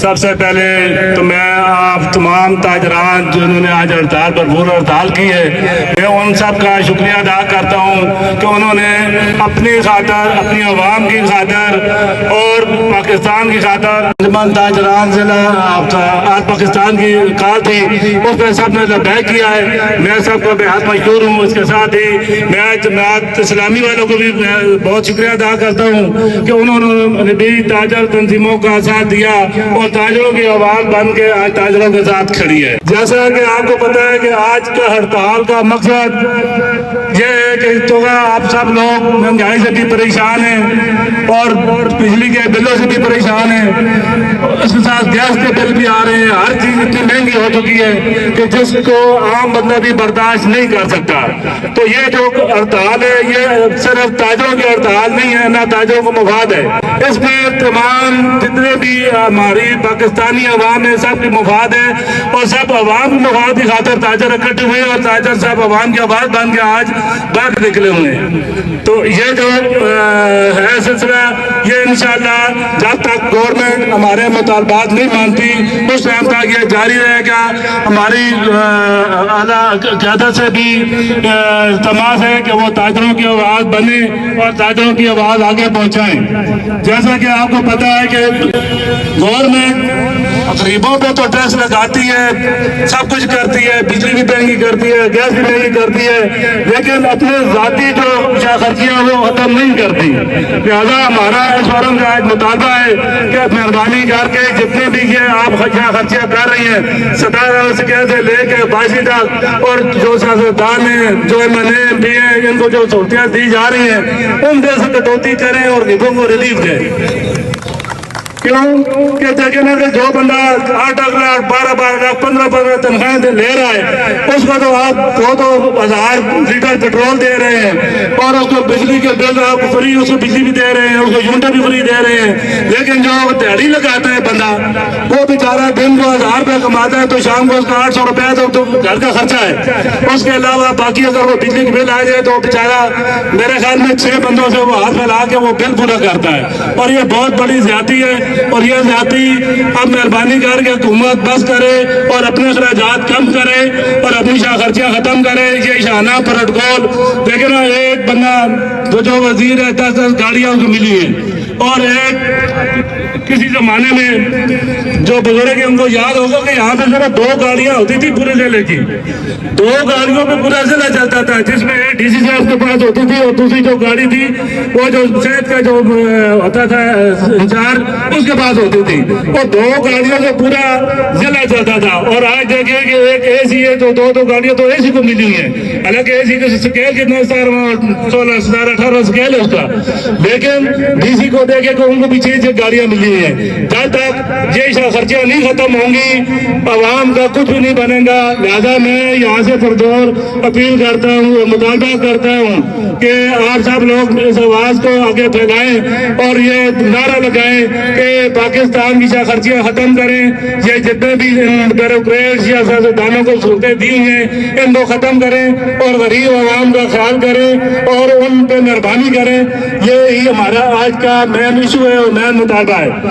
سب سے پہلے تو میں آپ تمام تاجران جنہوں نے آج ہڑتال پر بھول ہڑتال کی ہے، میں ان سب کا شکریہ ادا کرتا ہوں کہ انہوں نے اپنی خاطر، اپنی عوام کی خاطر اور پاکستان کی خاطر انجمن تاجران ضلع آج پاکستان کی کال تھی، اس میں سب نے لبیک کیا ہے۔ میں سب کو بے حد مشکور ہوں۔ اس کے ساتھ ہی میں جماعت اسلامی والوں کو بھی بہت شکریہ ادا کرتا ہوں کہ انہوں نے بھی تاجر تنظیموں کا ساتھ دیا اور تاجروں کی آواز بن کے آج تاجروں کے ساتھ کھڑی ہے۔ جیسا کہ آپ کو پتہ ہے کہ آج کا ہڑتال کا مقصد یہ ہے کہ تو آپ سب لوگ مہنگائی سے بھی پریشان ہیں اور بجلی کے بلوں سے بھی پریشان ہیں، اس کے ساتھ گیس کے بل بھی آ رہے ہیں۔ ہر چیز اتنی مہنگی ہو چکی ہے کہ جس کو عام بندہ بھی برداشت نہیں کر سکتا۔ تو یہ جو ہڑتال ہے یہ صرف تاجروں کی ہڑتال نہیں ہے، نہ تاجروں کو مفاد ہے، اس میں تمام جتنے بھی ہماری پاکستانی عوام ہے سب کی مفاد ہے اور سب عوام کی مفاد کی خاطر تاجر اکٹھے ہوئے اور تاجر سب عوام کی آواز بن کے آج باہر نکلے ہوئے ہیں۔ تو یہ جو ہے سلسلہ یہ انشاءاللہ جب تک گورنمنٹ ہمارے مطالبات نہیں مانتی اس ٹائم تک یہ جاری رہے گا۔ ہماری اعلیٰ قیادت سے بھی تماس ہے کہ وہ تاجروں کی آواز بنے اور تاجروں کی آواز آگے پہنچائیں۔ جیسا کہ آپ کو پتہ ہے کہ گورنمنٹ غریبوں پہ تو ٹیکس لگاتی ہے، سب کچھ کرتی ہے، بجلی بھی مہنگی کرتی ہے، گیس بھی مہنگی کرتی ہے، لیکن اپنے ذاتی جو خرچیاں وہ ختم نہیں کرتی۔ لہٰذا ہمارا اس فورم کا ایک مطالبہ ہے کہ مہربانی کر کے جتنے بھی یہ آپ خرچیاں کر رہی ہیں 17 سے لے کے 22 تک، اور جو سیاستدان ہیں، جو MLA بھی ہیں، ان کو جو سہولتیں دی جا رہی ہیں ان میں سے کٹوتی کریں اور غریبوں کو ریلیف دیں۔ کیوں کہ دیکھیں نا کہ جو بندہ 8 لاکھ 12 لاکھ 15 تنخواہیں لے رہا ہے اس کو تو آپ 2,000 لیٹر پیٹرول دے رہے ہیں اور اس کو بجلی کے بل آپ فری، اس کو بجلی بھی دے رہے ہیں، اس کو یونٹیں بھی فری دے رہے ہیں، لیکن جو دیہڑی لگاتا ہے بندہ وہ بیچارہ دن کو 1000 روپے کماتا ہے تو شام کو اس کا 800 روپے تو گھر کا خرچہ ہے۔ اس کے علاوہ باقی اگر وہ بجلی کے بل آ جائے تو بیچارہ میرے خیال میں 6 بندوں سے وہ ہاتھ پھیلا کے وہ بل پورا کرتا ہے، اور یہ بہت بڑی زیادتی ہے۔ اور یہ زیادتی اب مہربانی کر کے حکومت بس کرے اور اپنے اخراجات کم کرے اور اپنی خرچیاں ختم کرے۔ یہ شاہانہ پروٹوکول دیکھیں نا، ایک بندہ جو وزیر ہے 10 گاڑیاں اس کو ملی ہیں، اور ایک کسی زمانے میں جو بزرگ ہیں ان کو یاد ہوگا کہ یہاں پہ صرف 2 گاڑیاں ہوتی تھی پورے ضلع کی، 2 گاڑیوں پہ پورا ضلع چلتا تھا، جس میں ایک DC صاحب کے پاس ہوتی تھی اور دوسری جو گاڑی تھی وہ جو صحت کا جو ہوتا تھا انچارج اس کے پاس ہوتی تھی، اور 2 گاڑیوں سے پورا ضلع چلتا تھا۔ اور آج دیکھیں کہ ایک AC ہے تو 2 گاڑیاں تو AC کو ملی ہوئی ہیں، حالانکہ AC کا سکیل کتنا 16 17 18 سکیل ہے اس کا، لیکن DC کو دیکھیں کہ ان کو بھی 6 گاڑیاں ملی ہوئی ہیں۔ جب تک یہ خرچیاں نہیں ختم ہوں گی عوام کا کچھ بھی نہیں بنے گا۔ لہذا میں یہاں سے پردور اپیل کرتا ہوں، مطالبہ کرتا ہوں کہ آپ سب لوگ اس آواز کو آگے پھیلائیں اور یہ نعرہ لگائیں کہ پاکستان کی خرچیاں ختم کریں، یہ جتنے بھی بیوروکریٹس یا سیاستدانوں کو سہولتیں دی ہیں ان کو ختم کریں اور غریب عوام کا خیال کریں اور ان پہ مہربانی کریں۔ یہی ہمارا آج کا مین ایشو ہے اور مین مطالبہ ہے۔